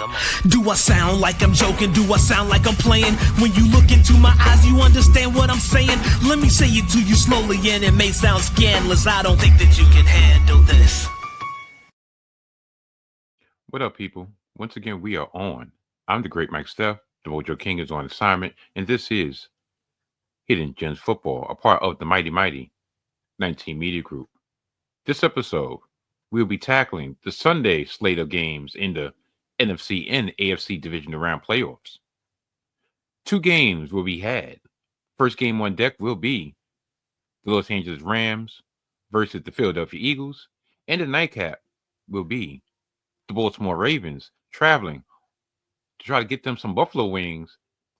Come on. Do I sound like I'm joking? Do I sound like I'm playing? When you look into my eyes, you understand what I'm saying? Let me say it to you slowly, and it may sound scandalous. I don't think that you can handle this. What up, people? Once again, we are on. I'm the great Mike Steph. The Mojo King is on assignment, and this is Hidden Gems Football, a part of the Mighty 19 Media Group. This episode, we'll be tackling the Sunday slate of games in the NFC and AFC Divisional Round Playoffs. 2 games will be had. First game on deck will be the Los Angeles Rams versus the Philadelphia Eagles, and the nightcap will be the Baltimore Ravens traveling to try to get them some buffalo wings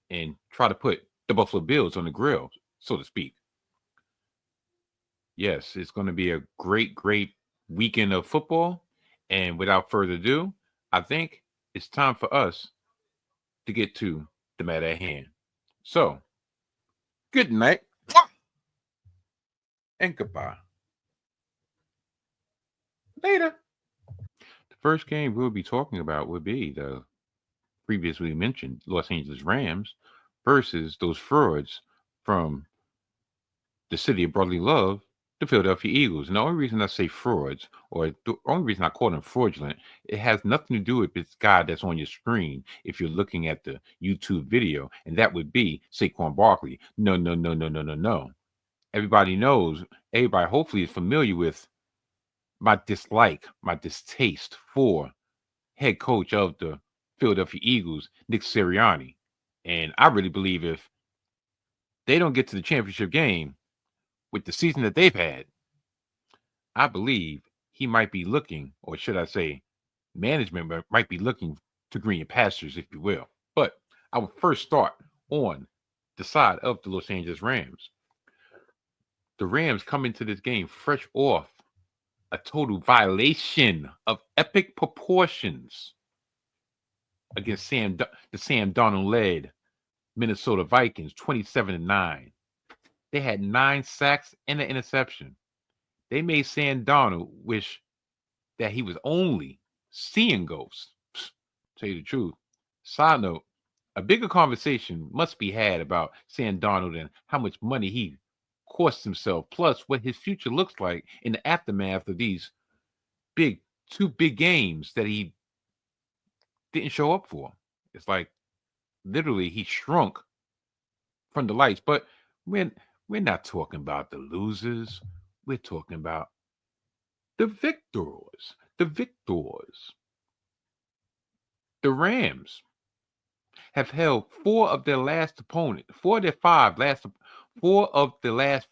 and try to put the Buffalo Bills on the grill, so to speak. Yes, it's going to be a great weekend of football. And without further ado, I think it's time for us to get to the matter at hand. So, good night and goodbye. Later. The first game we'll be talking about will be the previously mentioned Los Angeles Rams versus those frauds from the city of brotherly love, the Philadelphia Eagles. And the only reason I say frauds, or the only reason I call them fraudulent, it has nothing to do with this guy that's on your screen if you're looking at the YouTube video, and that would be Saquan Barkley. No. Everybody knows, everybody hopefully is familiar with my distaste for head coach of the Philadelphia Eagles, Nick Sirianni. And I really believe if they don't get to the championship game with the season that they've had, I believe he might be looking, or should I say, management might be looking to greener pastures, if you will. But I will first start on the side of the Los Angeles Rams. The Rams come into this game fresh off a total violation of epic proportions against the Sam Darnold-led Minnesota Vikings, 27-9. They had 9 sacks and an interception. They made Sam Darnold wish that he was only seeing ghosts. Tell you the truth. Side note, a bigger conversation must be had about Sam Darnold and how much money he cost himself, plus what his future looks like in the aftermath of these two big games that he didn't show up for. It's like literally he shrunk from the lights. But we're not talking about the losers. We're talking about the victors. The Rams have held 4 of the last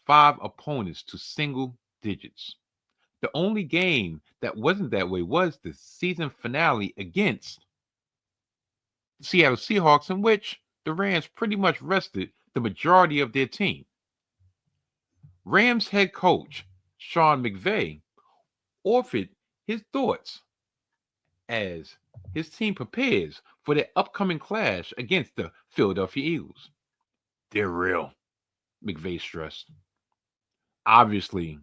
5 opponents to single digits. The only game that wasn't that way was the season finale against the Seattle Seahawks, in which the Rams pretty much rested the majority of their team. Rams head coach Sean McVay offered his thoughts as his team prepares for their upcoming clash against the Philadelphia Eagles. They're real, McVay stressed. Obviously,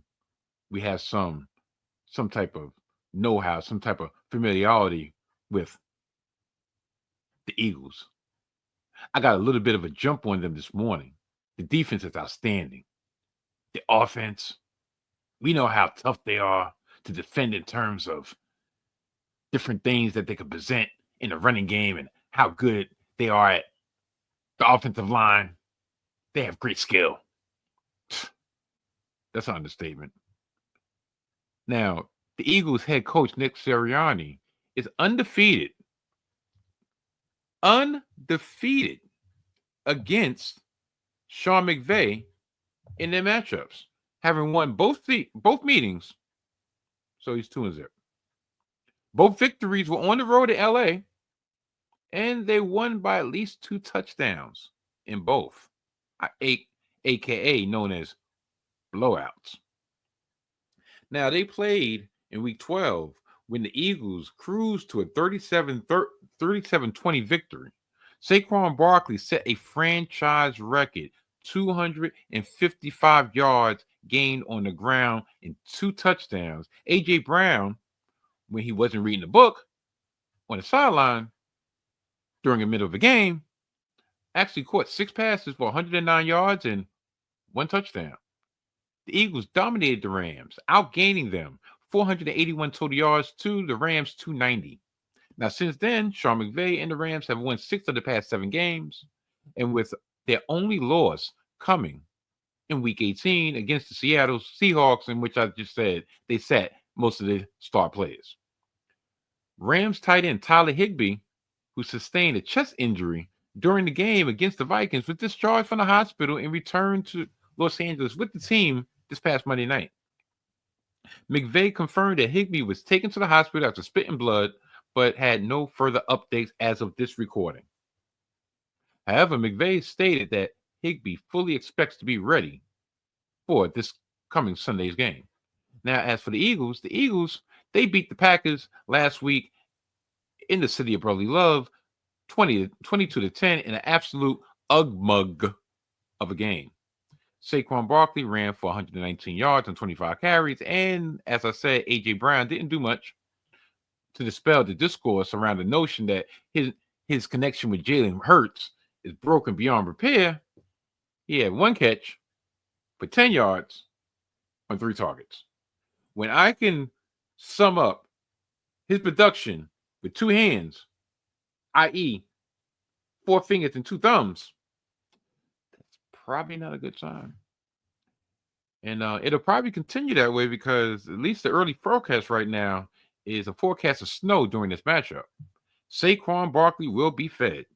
we have some type of know-how, some type of familiarity with the Eagles. I got a little bit of a jump on them this morning. The defense is outstanding. The offense, we know how tough they are to defend in terms of different things that they could present in the running game and how good they are at the offensive line. They have great skill. That's an understatement. Now, the Eagles head coach, Nick Sirianni, is undefeated against Sean McVay in their matchups, having won both meetings. So he's 2-0. Both victories were on the road to LA, and they won by at least 2 touchdowns in both, aka known as blowouts. Now, they played in week 12 when the Eagles cruised to a 37-20 victory. Saquon Barkley set a franchise record 255 yards gained on the ground and 2 touchdowns. A.J. Brown, when he wasn't reading the book on the sideline, during the middle of the game, actually caught 6 passes for 109 yards and 1 touchdown. The Eagles dominated the Rams, outgaining them 481 total yards to the Rams 290. Now, since then, Sean McVay and the Rams have won 6 of the past 7 games, and with their only loss coming in Week 18 against the Seattle Seahawks, in which I just said they sat most of the star players. Rams tight end Tyler Higbee, who sustained a chest injury during the game against the Vikings, was discharged from the hospital and returned to Los Angeles with the team this past Monday night. McVay confirmed that Higbee was taken to the hospital after spitting blood, but had no further updates as of this recording. However, McVay stated that Higbee fully expects to be ready for this coming Sunday's game. Now, as for the Eagles, they beat the Packers last week in the city of brotherly love, 22-10 in an absolute ugmug of a game. Saquon Barkley ran for 119 yards and 25 carries, and as I said, A.J. Brown didn't do much to dispel the discourse around the notion that his connection with Jalen Hurts is broken beyond repair. He had 1 catch for 10 yards on 3 targets. When I can sum up his production with 2 hands, i.e., 4 fingers and 2 thumbs, that's probably not a good sign. And it'll probably continue that way because at least the early forecast right now is a forecast of snow during this matchup. Saquon Barkley will be fed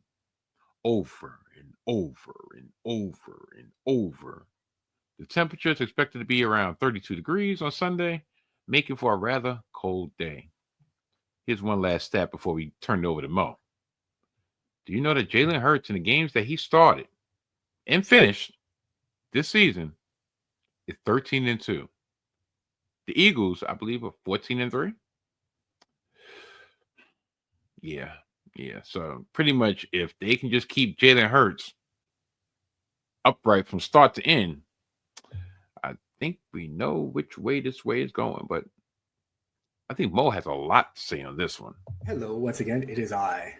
over and over and over and over. The temperature is expected to be around 32 degrees on Sunday, making for a rather cold day. Here's one last stat before we turn it over to Mo. Do you know that Jalen Hurts in the games that he started and finished this season is 13-2? The Eagles, I believe, are 14-3. Yeah. So pretty much if they can just keep Jalen Hurts upright from start to end, I think we know which way this way is going, but I think Mo has a lot to say on this one. Hello, once again, it is I,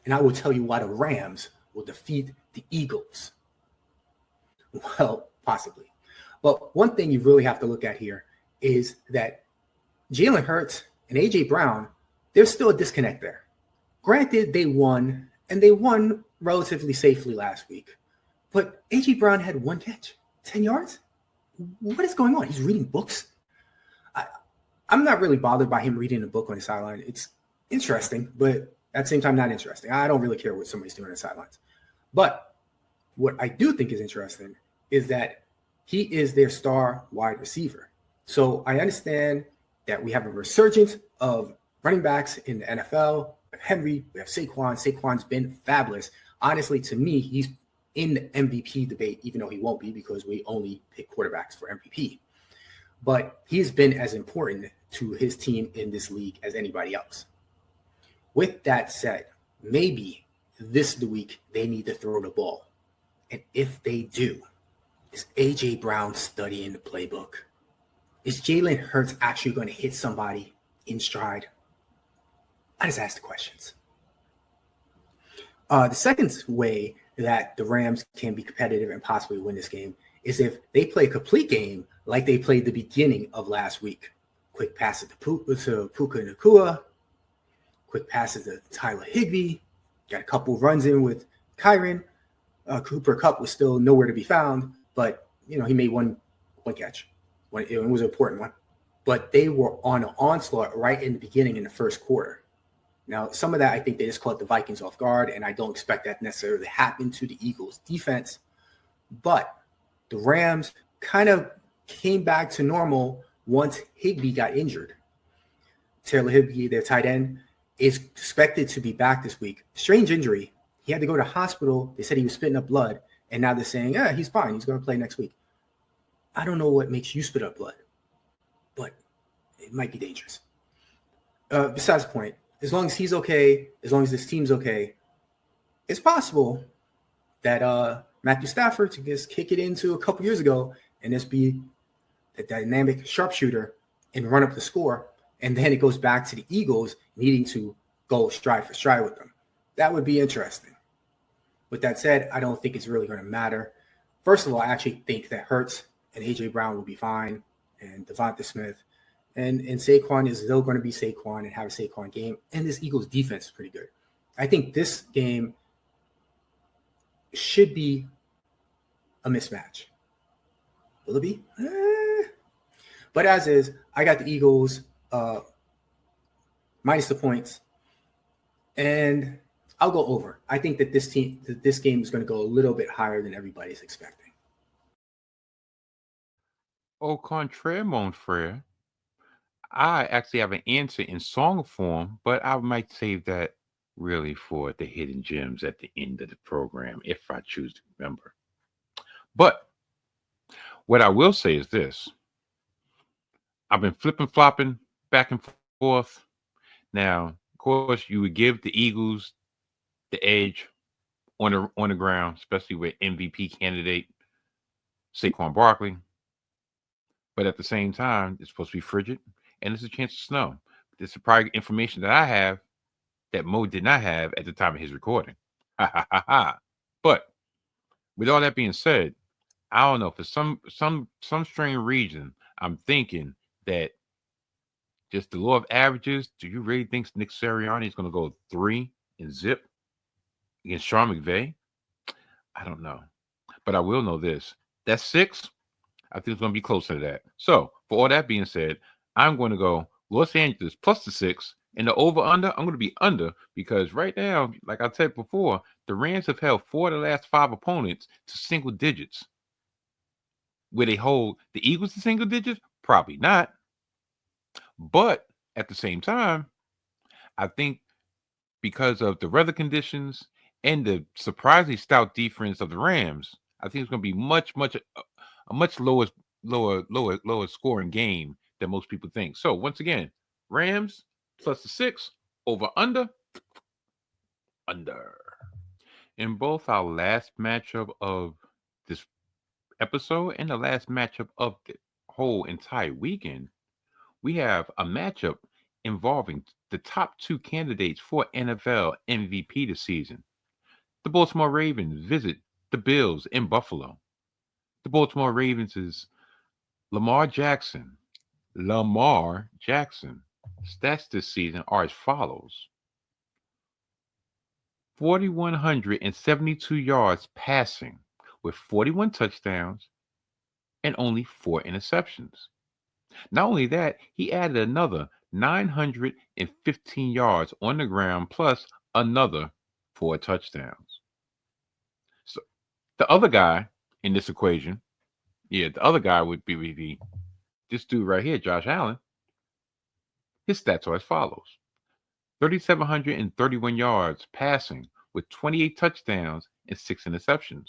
and I will tell you why the Rams will defeat the Eagles. Well, possibly. But one thing you really have to look at here is that Jalen Hurts and A.J. Brown, there's still a disconnect there. Granted, they won, and they won relatively safely last week. But A.J. Brown had 1 catch, 10 yards? What is going on? He's reading books? I'm not really bothered by him reading a book on the sideline. It's interesting, but at the same time, not interesting. I don't really care what somebody's doing on the sidelines. But what I do think is interesting is that he is their star wide receiver. So I understand that we have a resurgence of running backs in the NFL. We have Henry, we have Saquon. Saquon's been fabulous. Honestly, to me, he's in the MVP debate, even though he won't be because we only pick quarterbacks for MVP. But he's been as important to his team in this league as anybody else. With that said, maybe this is the week they need to throw the ball. And if they do, is A.J. Brown studying the playbook? Is Jalen Hurts actually going to hit somebody in stride? I just ask the questions. The second way that the Rams can be competitive and possibly win this game is if they play a complete game like they played the beginning of last week. Quick passes to Puka Nacua, quick passes to Tyler Higbee, got a couple runs in with Kyron. Cooper Kupp was still nowhere to be found, but he made one catch. It was an important one. But they were on an onslaught right in the beginning in the first quarter. Now, some of that I think they just caught the Vikings off guard, and I don't expect that necessarily to happen to the Eagles' defense. But the Rams kind of came back to normal once Higbee got injured. Taylor Higbee, their tight end, is expected to be back this week. Strange injury. He had to go to the hospital. They said he was spitting up blood, and now they're saying, he's fine. He's going to play next week. I don't know what makes you spit up blood, but it might be dangerous. Besides the point, as long as he's okay, as long as this team's okay, it's possible that Matthew Stafford to just kick it into a couple years ago and just be the dynamic sharpshooter and run up the score. And then it goes back to the Eagles needing to go stride for stride with them. That would be interesting. With that said, I don't think it's really going to matter. First of all, I actually think that Hurts and A.J. Brown will be fine, and Devonta Smith. And Saquon is still going to be Saquon and have a Saquon game. And this Eagles defense is pretty good. I think this game should be a mismatch. Will it be? But as is, I got the Eagles minus the points. And I'll go over. I think that this game is going to go a little bit higher than everybody's expecting. Au contraire, mon frere, I actually have an answer in song form, but I might save that really for the hidden gems at the end of the program if I choose to remember. But what I will say is this. I've been flipping-flopping back and forth. Now, of course, you would give the Eagles the edge on the ground, especially with MVP candidate Saquon Barkley. But at the same time, it's supposed to be frigid, and there's a chance of snow. This is probably information that I have that Mo did not have at the time of his recording. But with all that being said, I don't know, for some strange reason, I'm thinking that just the law of averages, do you really think Nick Sirianni is going to go 3 and zip against Sean McVay? I don't know. But I will know this. That's 6. I think it's going to be closer to that. So, for all that being said, I'm going to go Los Angeles plus the 6. And the over-under, I'm going to be under because right now, like I said before, the Rams have held 4 of the last 5 opponents to single digits. Will they hold the Eagles to single digits? Probably not. But at the same time, I think because of the weather conditions and the surprisingly stout defense of the Rams, I think it's going to be a much lower scoring game than most people think. So once again, Rams plus the 6 over under. In both our last matchup of this episode and the last matchup of the whole entire weekend, we have a matchup involving the top 2 candidates for NFL MVP this season. The Baltimore Ravens visit the Bills in Buffalo. The Baltimore Ravens is Lamar Jackson. Stats this season are as follows. 4,172 yards passing with 41 touchdowns and only 4 interceptions. Not only that, he added another 915 yards on the ground plus another 4 touchdowns. So the other guy in this equation, the other guy would be this dude right here, Josh Allen. His stats are as follows. 3,731 yards passing with 28 touchdowns and 6 interceptions.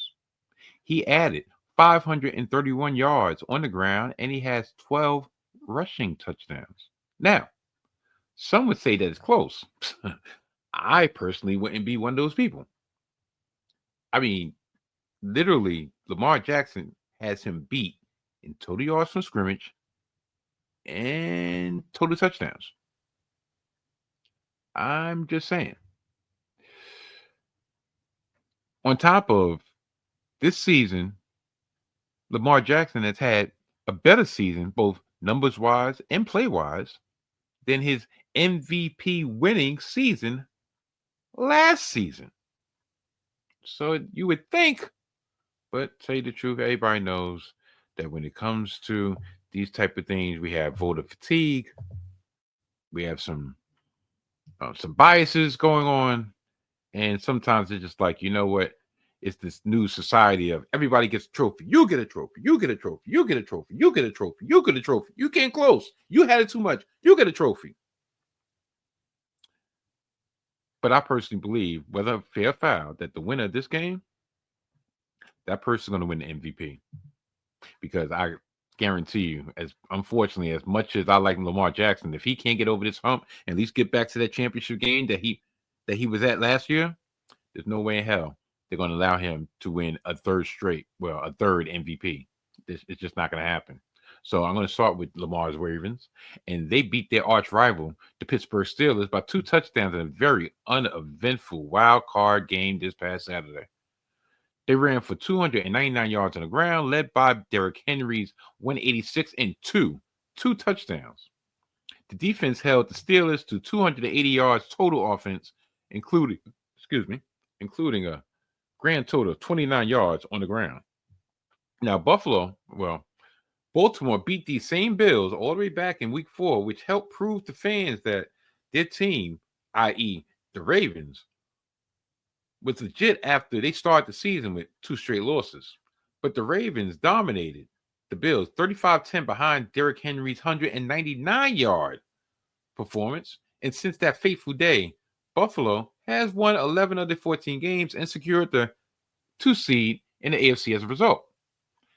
He added 531 yards on the ground and he has 12 rushing touchdowns. Now, some would say that it's close. I personally wouldn't be one of those people. I mean, literally, Lamar Jackson has him beat in total yards from scrimmage and total touchdowns. I'm just saying. On top of this season, Lamar Jackson has had a better season, both numbers-wise and play-wise, than his MVP winning season last season. So you would think, but tell you the truth, everybody knows that when it comes to these type of things, we have voter fatigue. We have some biases going on. And sometimes it's just like, you know what? It's this new society of everybody gets a trophy. You get a trophy. You get a trophy. You get a trophy. You get a trophy. You get a trophy. You came close. You had it too much. You get a trophy. But I personally believe, whether fair or foul, that the winner of this game, that person's going to win the MVP. Because I guarantee you, unfortunately, as much as I like Lamar Jackson, if he can't get over this hump and at least get back to that championship game that he was at last year, there's no way in hell they're going to allow him to win a third MVP. It's just not going to happen. So I'm going to start with Lamar's Ravens, and they beat their arch rival, the Pittsburgh Steelers, by 2 touchdowns in a very uneventful wild card game this past Saturday. They ran for 299 yards on the ground, led by Derrick Henry's 186 and two touchdowns. The defense held the Steelers to 280 yards total offense, including a grand total of 29 yards on the ground. Now, Baltimore beat these same Bills all the way back in week 4, which helped prove to fans that their team, i.e. the Ravens, was legit after they started the season with 2 straight losses. But the Ravens dominated the Bills 35-10 behind Derrick Henry's 199-yard performance. And since that fateful day, Buffalo has won 11 of their 14 games and secured the 2 seed in the AFC as a result.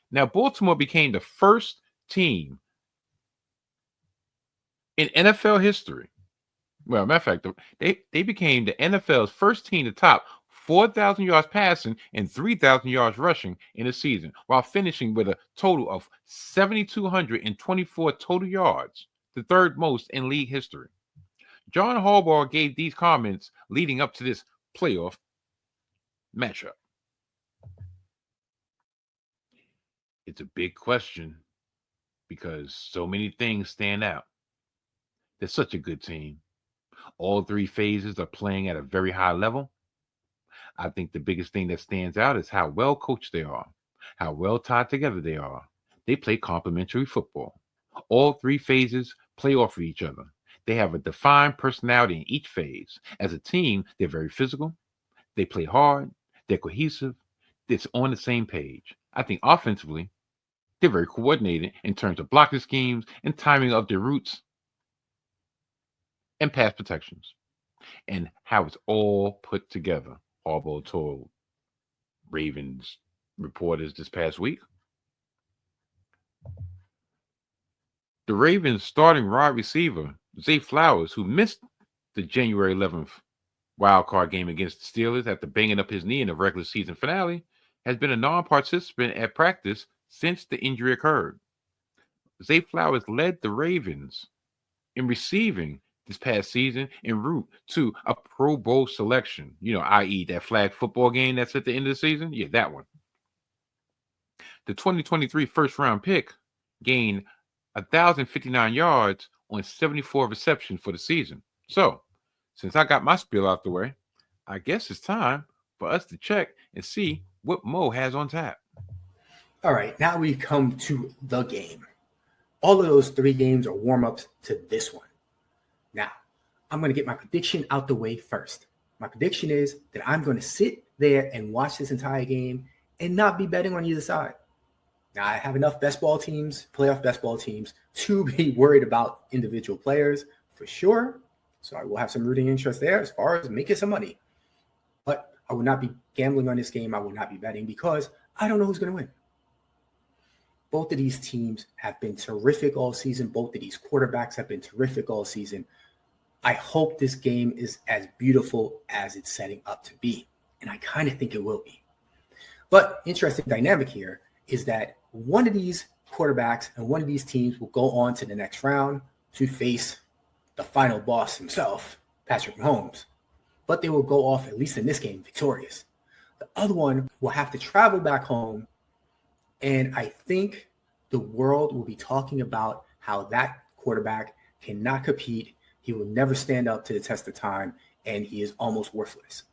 Now, Baltimore became the first team in NFL history. Well, matter of fact, they became the NFL's first team to top 4,000 yards passing and 3,000 yards rushing in a season, while finishing with a total of 7,224 total yards, the third most in league history. John Harbaugh gave these comments leading up to this playoff matchup. It's a big question because so many things stand out. They're such a good team. All 3 phases are playing at a very high level. I think the biggest thing that stands out is how well coached they are, how well tied together they are. They play complementary football. All 3 phases play off of each other. They have a defined personality in each phase. As a team, they're very physical. They play hard. They're cohesive. It's on the same page. I think offensively, they're very coordinated in terms of blocking schemes and timing of their routes and pass protections, and how it's all put together. Harbaugh told Ravens reporters this past week. The Ravens starting wide receiver, Zay Flowers, who missed the January 11th wild card game against the Steelers after banging up his knee in the regular season finale, has been a non-participant at practice since the injury occurred. Zay Flowers led the Ravens in receiving this past season en route to a Pro Bowl selection, i.e. that flag football game that's at the end of the season. Yeah, that one. The 2023 first-round pick gained 1,059 yards on 74 receptions for the season. So, since I got my spiel out the way, I guess it's time for us to check and see what Mo has on tap. All right, now we come to the game. All of those 3 games are warm-ups to this one. Now, I'm going to get my prediction out the way first. My prediction is that I'm going to sit there and watch this entire game and not be betting on either side. Now, I have enough playoff best ball teams, to be worried about individual players for sure. So I will have some rooting interest there as far as making some money. But I will not be gambling on this game. I will not be betting because I don't know who's going to win. Both of these teams have been terrific all season. Both of these quarterbacks have been terrific all season. I hope this game is as beautiful as it's setting up to be. And I kind of think it will be. But interesting dynamic here is that one of these quarterbacks and one of these teams will go on to the next round to face the final boss himself, Patrick Mahomes. But they will go off, at least in this game, victorious. The other one will have to travel back home. And I think the world will be talking about how that quarterback cannot compete. He will never stand up to the test of time, and he is almost worthless.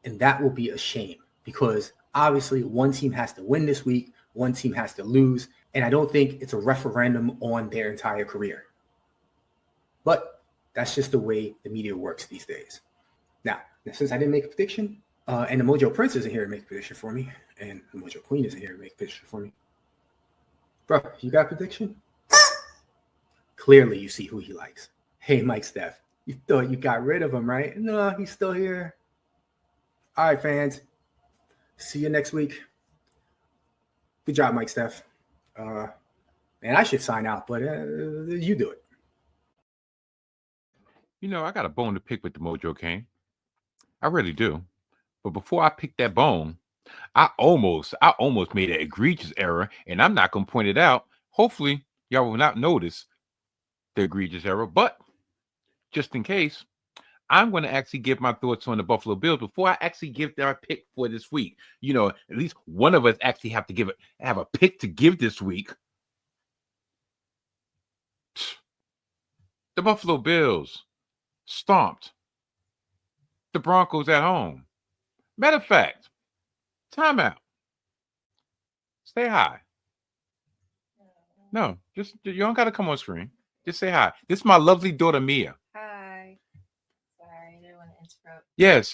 And that will be a shame because obviously one team has to win this week, one team has to lose, and I don't think it's a referendum on their entire career. But that's just the way the media works these days. Now, since I didn't make a prediction, and the Mojo Prince isn't here to make a prediction for me, and the Mojo Queen isn't here to make a prediction for me. Bro, you got a prediction? Clearly you see who he likes. Hey, Mike Steph, you thought you got rid of him, right? No, he's still here. All right, fans. See you next week. Good job, Mike Steph. Man, I should sign out, but you do it. I got a bone to pick with the Mojo King. I really do. But before I pick that bone, I almost made an egregious error, and I'm not going to point it out. Hopefully, y'all will not notice the egregious error, but just in case, I'm going to actually give my thoughts on the Buffalo Bills before I actually give their pick for this week. At least one of us actually have a pick to give this week. The Buffalo Bills stomped the Broncos at home. Matter of fact, timeout. Say hi. No, just you don't got to come on screen. Just say hi. This is my lovely daughter Mia. Hi. Sorry, I didn't want to interrupt. Yes.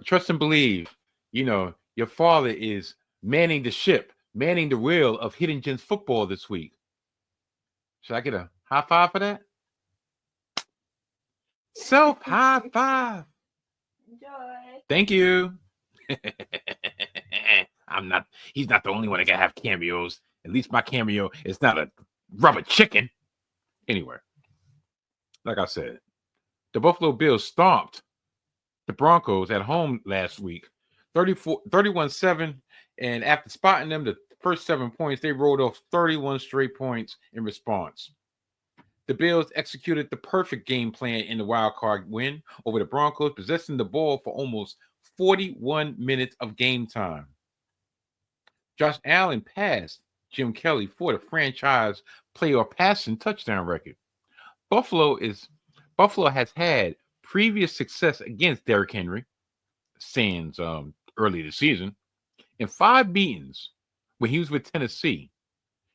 Trust and believe. Your father is manning the ship, manning the wheel of Hidden Gems football this week. Should I get a high five for that? Self high five. Enjoy. Thank you. He's not the only one that can have cameos. At least my cameo is not a rubber chicken. Anyway, like I said, the Buffalo Bills stomped the Broncos at home last week, 31-7. And after spotting them the first 7 points, they rolled off 31 straight points in response. The Bills executed the perfect game plan in the wild card win over the Broncos, possessing the ball for almost 41 minutes of game time. Josh Allen passed Jim Kelly for the franchise playoff passing touchdown record. Buffalo has had previous success against Derrick Henry, sans early this season. In 5 meetings when he was with Tennessee,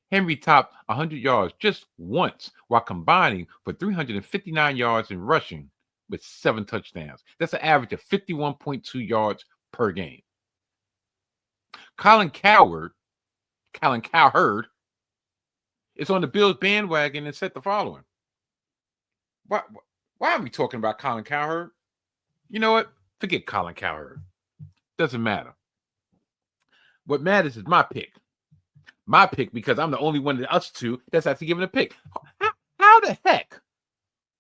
Henry topped 100 yards just once while combining for 359 yards in rushing with 7 touchdowns. That's an average of 51.2 yards per game. Colin Cowherd is on the Bills bandwagon and said the following. Why are we talking about Colin Cowherd? You know what? Forget Colin Cowherd. Doesn't matter. What matters is my pick. My pick, because I'm the only one of us two that's actually given a pick. How the heck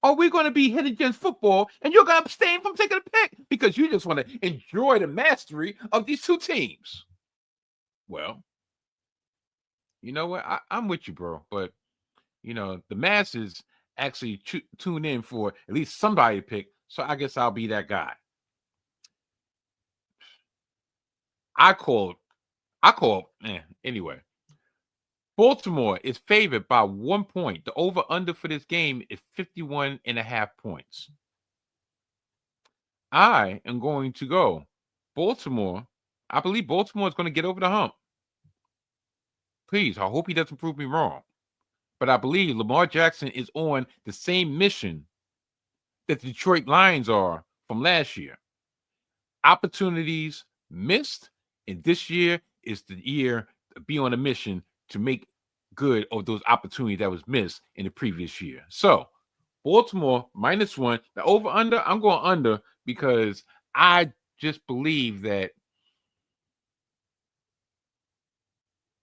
are we going to be Hidden Gems football and you're going to abstain from taking a pick because you just want to enjoy the mastery of these two teams? Well, you know what? I'm with you, bro. But, the masses actually tune in for at least somebody to pick. So I guess I'll be that guy. Anyway. Baltimore is favored by 1 point. The over-under for this game is 51.5 points. I am going to go Baltimore. I believe Baltimore is going to get over the hump. Please, I hope he doesn't prove me wrong. But I believe Lamar Jackson is on the same mission that the Detroit Lions are from last year. Opportunities missed, and this year is the year to be on a mission to make good of those opportunities that was missed in the previous year. So, Baltimore -1. The over-under, I'm going under because I just believe that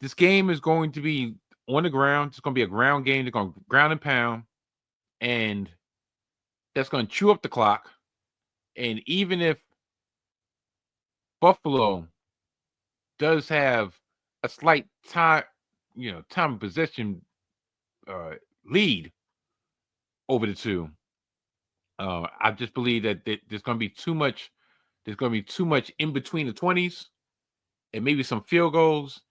this game is going to be on the ground. It's going to be a ground game. They're going to ground and pound, and that's going to chew up the clock. And even if Buffalo does have a slight time of possession lead over the two, I just believe that there's going to be too much. There's going to be too much in between the 20s, and maybe some field goals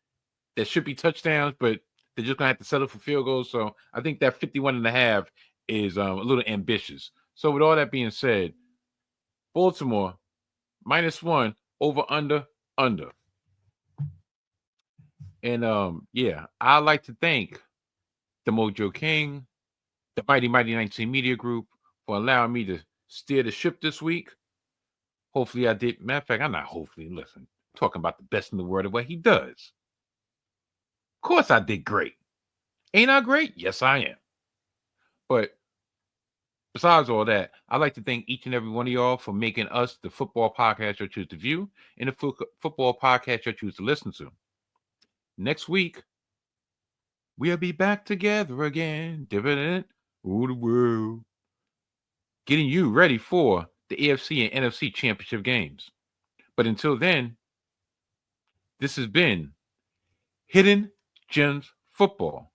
that should be touchdowns, but they're just going to have to settle for field goals. So I think that 51.5 is a little ambitious. So with all that being said, Baltimore -1, over under. And I'd like to thank the Mojo King, the Mighty 19 Media Group for allowing me to steer the ship this week. Hopefully I did. Matter of fact, I'm not hopefully. Listen, talking about the best in the world of what he does. Of course I did great. Ain't I great? Yes, I am. But besides all that, I'd like to thank each and every one of y'all for making us the football podcast you choose to view and the football podcast you choose to listen to. Next week, we'll be back together again, dividend rule the world, getting you ready for the AFC and NFC championship games. But until then, this has been Hidden Gems Football.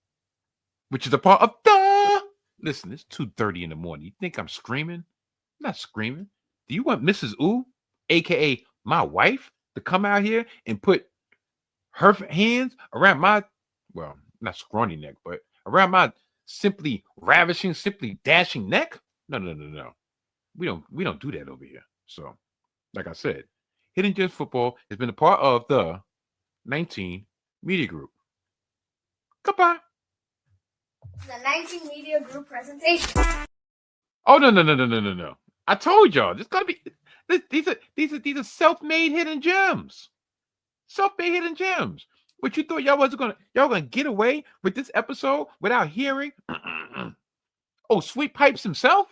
which is a part of the. Listen, it's 2:30 in the morning. You think I'm screaming? I'm not screaming. Do you want Mrs. Ooh, aka my wife, to come out here and put her hands around my, well, not scrawny neck, but around my simply ravishing, simply dashing neck? No. We don't do that over here. So, like I said, Hidden Gems Football has been a part of the 19 Media Group. Goodbye. The 19 Media Group presentation. Oh no. I told y'all this gotta be these are self-made hidden gems. Self-made hidden gems. What you thought y'all gonna get away with this episode without hearing Sweet Pipes himself?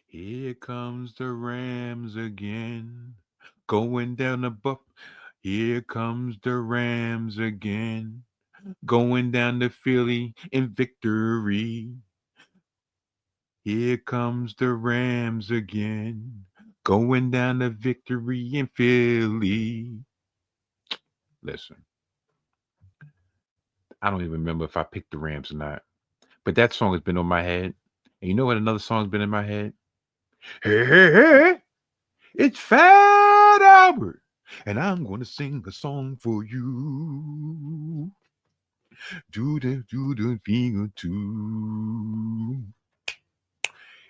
Here comes the Rams again, going down the buff. Here comes the Rams again, going down to Philly in victory. Here comes the Rams again, going down to victory in Philly. Listen, I don't even remember if I picked the Rams or not, but that song has been on my head. And you know what another song's been in my head? Hey, it's Fat Albert, and I'm going to sing a song for you. Do the finger too.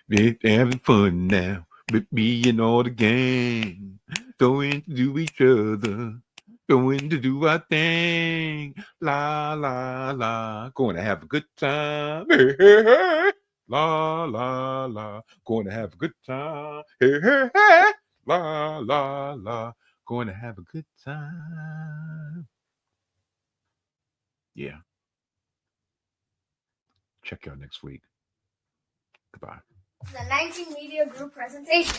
They're having fun now, with me and all the gang. Going to do each other, going to do our thing. La, la, la, going to have a good time. Hey. La, la, la, going to have a good time. Hey. La, la, la, going to have a good time. Yeah. Check y'all next week. Goodbye. The 19 Media Group presentation.